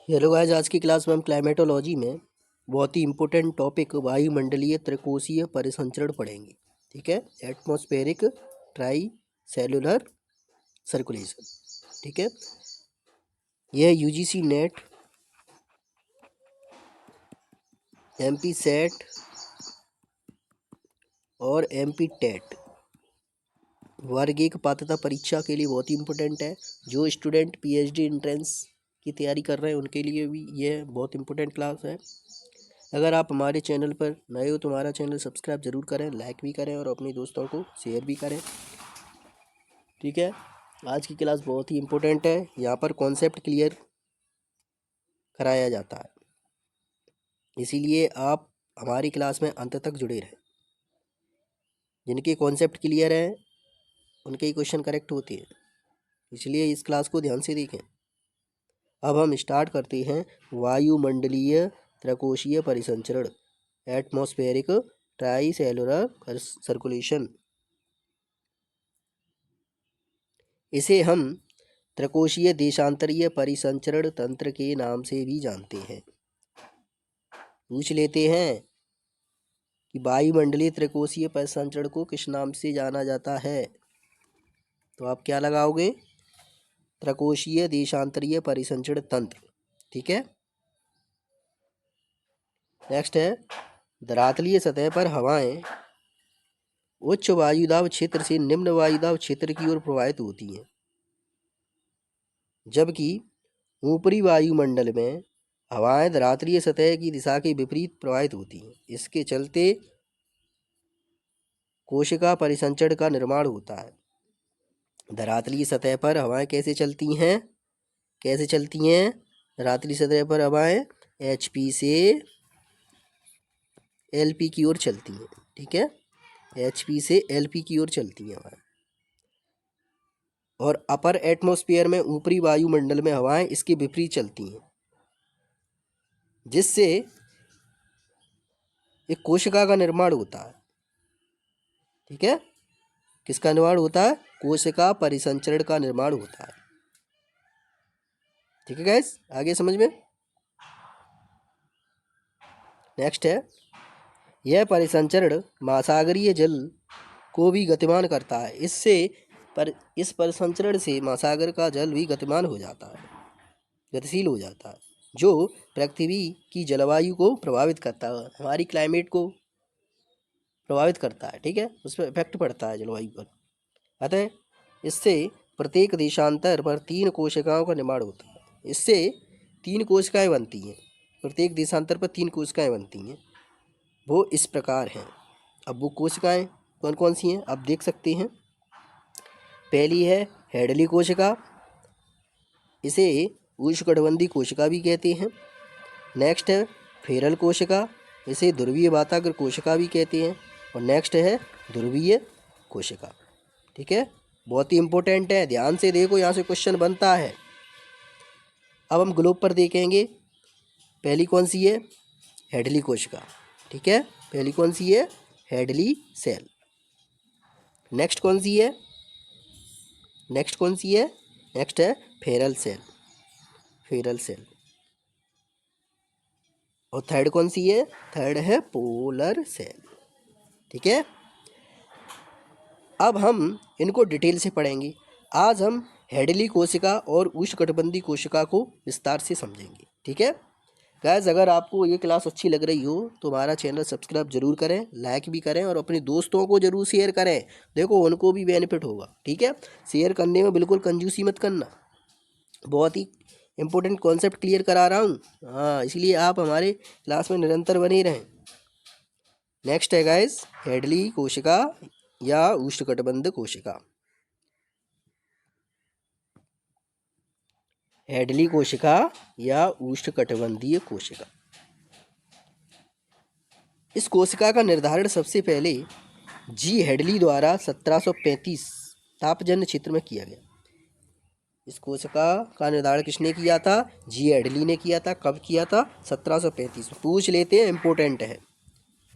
Hello guys, आज की class में हम क्लाइमेटोलॉजी में बहुत ही इम्पोर्टेंट टॉपिक वायुमंडलीय त्रिकोशीय परिसंचरण पढ़ेंगे। ठीक है, एटमॉस्फेरिक ट्राई सेलुलर सर्कुलेशन। ठीक है, यह यूजीसी नेट, एमपी सेट और एमपी टेट वर्ग एक पात्रता परीक्षा के लिए बहुत ही इम्पोर्टेंट है। जो स्टूडेंट पीएचडी एंट्रेंस की तैयारी कर रहे हैं उनके लिए भी यह बहुत इम्पोर्टेंट क्लास है। अगर आप हमारे चैनल पर नए हो तो हमारा चैनल सब्सक्राइब ज़रूर करें, लाइक भी करें और अपने दोस्तों को शेयर भी करें। ठीक है, आज की क्लास बहुत ही इम्पोर्टेंट है। यहाँ पर कॉन्सेप्ट क्लियर कराया जाता है, इसीलिए आप हमारी क्लास में अंत तक जुड़े रहें। जिनके कॉन्सेप्ट क्लियर हैं उनके ही क्वेश्चन करेक्ट होते हैं, इसलिए इस क्लास को ध्यान से देखें। अब हम स्टार्ट करते हैं वायुमंडलीय त्रिकोशीय परिसंचरण, एटमॉस्फेरिक ट्राइसेलुलर सर्कुलेशन। इसे हम त्रिकोशीय देशांतरीय परिसंचरण तंत्र के नाम से भी जानते हैं। पूछ लेते हैं कि वायुमंडलीय त्रिकोशीय परिसंचरण को किस नाम से जाना जाता है, तो आप क्या लगाओगे? त्रिकोशीय देशांतरीय परिसंचरण तंत्र। ठीक है, नेक्स्ट है धरातलीय सतह पर हवाएं उच्च वायुदाब क्षेत्र से निम्न वायुदाब क्षेत्र की ओर प्रवाहित होती हैं, जबकि ऊपरी वायुमंडल में हवाएं धरातलीय सतह की दिशा के विपरीत प्रवाहित होती हैं। इसके चलते कोशिका परिसंचरण का निर्माण होता है। धरातलीय सतह पर हवाएं कैसे चलती हैं? धरातलीय सतह पर हवाएं HP से LP की ओर चलती हैं। ठीक है, HP से LP की ओर चलती हैं हवाएं। और अपर एटमॉस्फेयर में ऊपरी वायुमंडल में हवाएं इसके विपरीत चलती हैं, जिससे एक कोशिका का निर्माण होता है। ठीक है, किसका निर्माण होता है? कोशिका परिसंचरण का निर्माण होता है। ठीक है गाइस, आगे समझ में। नेक्स्ट है, यह परिसंचरण महासागरीय जल को भी गतिमान करता है। इस परिसंचरण से महासागर का जल भी गतिमान हो जाता है, गतिशील हो जाता है, जो पृथ्वी की जलवायु को प्रभावित करता है, हमारी क्लाइमेट को प्रभावित करता है। ठीक है, उस पर इफेक्ट पड़ता है जलवायु पर। अतः इससे प्रत्येक देशांतर पर 3 कोशिकाओं का निर्माण होता है। इससे 3 कोशिकाएं बनती हैं, प्रत्येक देशांतर पर 3 कोशिकाएं बनती हैं। वो इस प्रकार हैं। अब वो कोशिकाएं कौन कौन सी हैं आप देख सकते हैं। पहली है हेडली कोशिका, इसे उष्णकटिबंधीय कोशिका भी कहते हैं। नेक्स्ट है फेरल कोशिका, इसे ध्रुवीय वाताग्र कोशिका भी कहते हैं। और नेक्स्ट है ध्रुवीय कोशिका। ठीक है, बहुत ही इंपॉर्टेंट है, ध्यान से देखो, यहाँ से क्वेश्चन बनता है। अब हम ग्लोब पर देखेंगे। पहली कौन सी है? हेडली कोशिका। ठीक है, पहली कौन सी है? Headley cell. नेक्स्ट कौन सी है? नेक्स्ट है फेरल सेल, फेरल सेल। और थर्ड कौन सी है? थर्ड है पोलर सेल। ठीक है, अब हम इनको डिटेल से पढ़ेंगे। आज हम हेडली कोशिका और उष्णकटिबंधीय कोशिका को विस्तार से समझेंगे। ठीक है गाइस, अगर आपको ये क्लास अच्छी लग रही हो तो हमारा चैनल सब्सक्राइब जरूर करें, लाइक भी करें और अपने दोस्तों को जरूर शेयर करें। देखो, उनको भी बेनिफिट होगा। ठीक है, शेयर करने में बिल्कुल कंजूसी मत करना, बहुत ही इंपॉर्टेंट कॉन्सेप्ट क्लियर करा रहा हूँ। हाँ, इसलिए आप हमारे क्लास में निरंतर बने रहें। नेक्स्ट है गाइस हेडली कोशिका या उष्णकटिबंधीय कोशिका। हेडली कोशिका या उष्णकटिबंधीय कोशिका। इस कोशिका का निर्धारण सबसे पहले जी हेडली द्वारा 1735 तापजन्य क्षेत्र में किया गया। इस कोशिका का निर्धारण किसने किया था? जी हेडली ने किया था। कब किया था? 1735। पूछ लेते हैं, इंपॉर्टेंट है।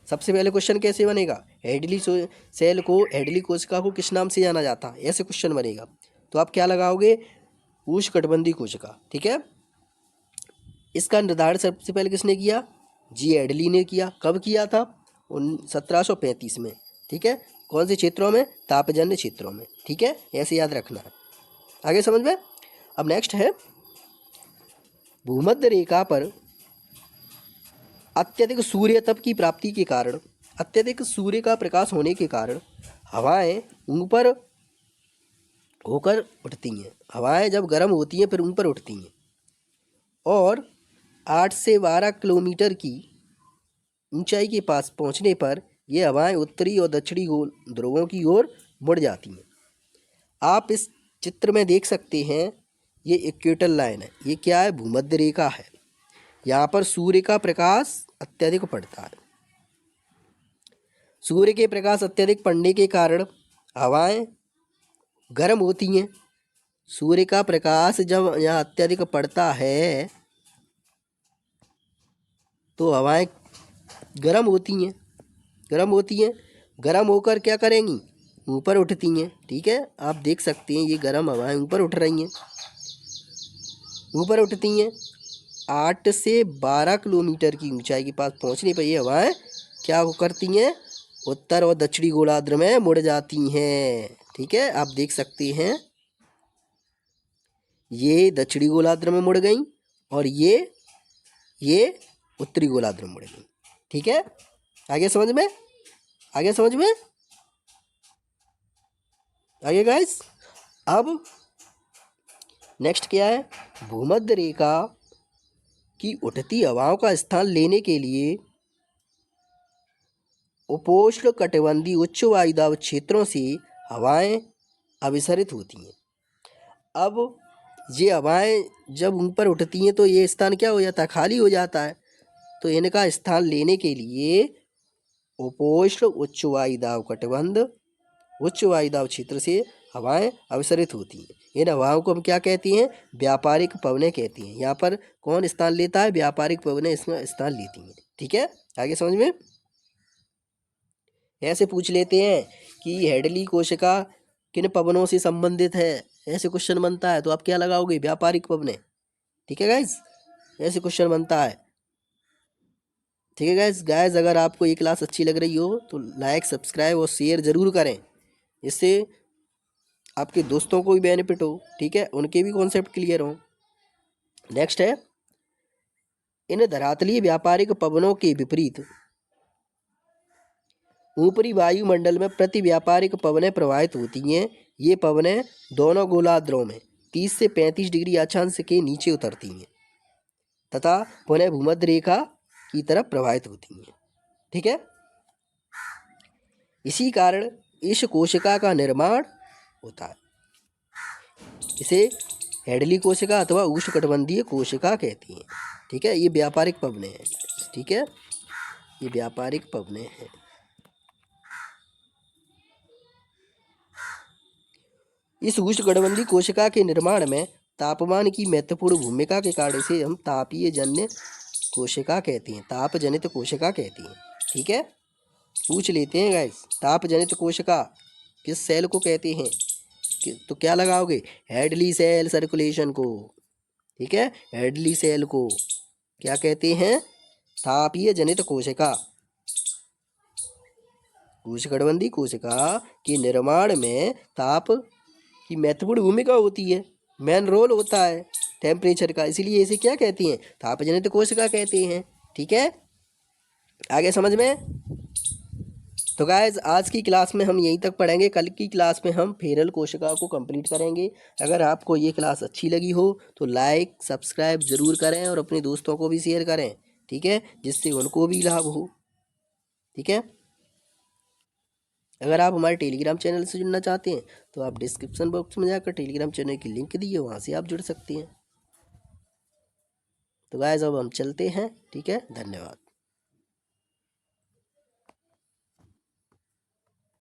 सबसे पहले क्वेश्चन कैसे बनेगा? हेडली सेल को, हेडली कोशिका को किस नाम से जाना जाता है, ऐसे क्वेश्चन बनेगा। तो आप क्या लगाओगे? उष्णकटिबंधीय कोशिका। ठीक है, इसका निर्धारण सबसे पहले किसने किया? जी एडली ने किया। कब किया था? 1735 में। ठीक है, कौन से क्षेत्रों में? तापजन्य क्षेत्रों में। ठीक है, ऐसे याद रखना है। आगे समझ में। अब नेक्स्ट है, भूमध्य रेखा पर अत्यधिक सूर्य तप की प्राप्ति के कारण, अत्यधिक सूर्य का प्रकाश होने के कारण हवाएं ऊपर होकर उठती हैं। हवाएं जब गर्म होती हैं फिर ऊपर उठती हैं और 8 से 12 किलोमीटर की ऊंचाई के पास पहुंचने पर ये हवाएं उत्तरी और दक्षिणी गोल ध्रुवों की ओर मुड़ जाती हैं। आप इस चित्र में देख सकते हैं, ये इक्वेटर लाइन है। ये क्या है? भूमध्य रेखा है। यहाँ पर सूर्य का प्रकाश अत्यधिक पड़ता है। सूर्य के प्रकाश अत्यधिक पड़ने के कारण हवाएं गर्म होती हैं। सूर्य का प्रकाश जब यहाँ अत्यधिक पड़ता है तो हवाएं गर्म होती हैं। गर्म होती हैं, गर्म होकर क्या करेंगी? ऊपर उठती हैं। ठीक है, आप देख सकते हैं ये गर्म हवाएं ऊपर उठ रही हैं। ऊपर उठती हैं, 8 से 12 किलोमीटर की ऊंचाई के पास पहुंचने पर ये हवाएं क्या करती हैं? उत्तर और दक्षिणी गोलार्ध में मुड़ जाती हैं। ठीक है, आप देख सकते हैं ये दक्षिणी गोलार्ध में मुड़ गई और ये उत्तरी गोलार्ध में मुड़ गई। ठीक है, आगे समझ में? आगे समझ में? आगे गाइस, अब नेक्स्ट क्या है? भूमध्य रेखा की उठती हवाओं का स्थान लेने के लिए उपोष्ण कटिबंधीय उच्च वायुदाब क्षेत्रों से हवाएं अभिसरित होती हैं। अब ये हवाएं जब ऊपर उठती हैं तो ये स्थान क्या हो जाता है? खाली हो जाता है। तो इनका स्थान लेने के लिए उपोष्ण उच्च वायुदाब कटिबंध उच्च वायुदाब क्षेत्र से हवाएं अभिसरित होती हैं। इन हवाओं को हम क्या कहते हैं? व्यापारिक पवनें कहती हैं। यहाँ पर कौन स्थान लेता है? व्यापारिक पवनें इसमें स्थान लेती हैं। ठीक है, आगे समझ में। ऐसे पूछ लेते हैं कि हेडली कोशिका किन पवनों से संबंधित है, ऐसे क्वेश्चन बनता है तो आप क्या लगाओगे? व्यापारिक पवनें। ठीक है गाइस, ऐसे क्वेश्चन बनता है। ठीक है गाइस, अगर आपको ये क्लास अच्छी लग रही हो तो लाइक, सब्सक्राइब और शेयर ज़रूर करें, इससे आपके दोस्तों को भी बेनिफिट हो। ठीक है, उनके भी कॉन्सेप्ट क्लियर हो। नेक्स्ट है, इन धरातलीय व्यापारिक पवनों के विपरीत ऊपरी वायुमंडल में प्रति व्यापारिक पवनें प्रवाहित होती हैं। ये पवनें दोनों गोलार्धों में 30 से 35 डिग्री अक्षांश के नीचे उतरती हैं तथा पुनः भूमध्य रेखा की तरफ प्रवाहित होती हैं। ठीक है, इसी कारण इस कोशिका का निर्माण होता है। इसे हेडली कोशिका अथवा उष्णकटिबंधीय कोशिका कहती हैं। ठीक है, ये व्यापारिक पवनें हैं। ठीक है, ये व्यापारिक पवनें हैं। इस उष्णकटिबंधीय कोशिका के निर्माण में तापमान की महत्वपूर्ण भूमिका के कारण इसे हम तापीय जन्य कोशिका कहते हैं, ताप जनित कोशिका कहती हैं। ठीक है, पूछ लेते हैं गाइस, ताप जनित कोशिका किस सेल को कहते हैं? तो क्या लगाओगे? हेडली सेल सर्कुलेशन को। ठीक है, हेडली सेल को क्या कहते हैं? तापीय जनित कोशिका। उष्णकटिबंधीय कोशिका के निर्माण में ताप की महत्वपूर्ण भूमिका होती है, मेन रोल होता है टेम्परेचर का, इसीलिए इसे क्या कहती हैं? तापजनित कोशिका कहते हैं। ठीक है, आगे समझ में। तो गाइस, आज की क्लास में हम यहीं तक पढ़ेंगे। कल की क्लास में हम फेरल कोशिका को कंप्लीट करेंगे। अगर आपको ये क्लास अच्छी लगी हो तो लाइक, सब्सक्राइब ज़रूर करें और अपने दोस्तों को भी शेयर करें। ठीक है, जिससे उनको भी लाभ हो। ठीक है, अगर आप हमारे टेलीग्राम चैनल से जुड़ना चाहते हैं तो आप डिस्क्रिप्शन बॉक्स में जाकर टेलीग्राम चैनल की लिंक दी है, वहाँ से आप जुड़ सकते हैं। तो गाइस, अब हम चलते हैं। ठीक है, धन्यवाद।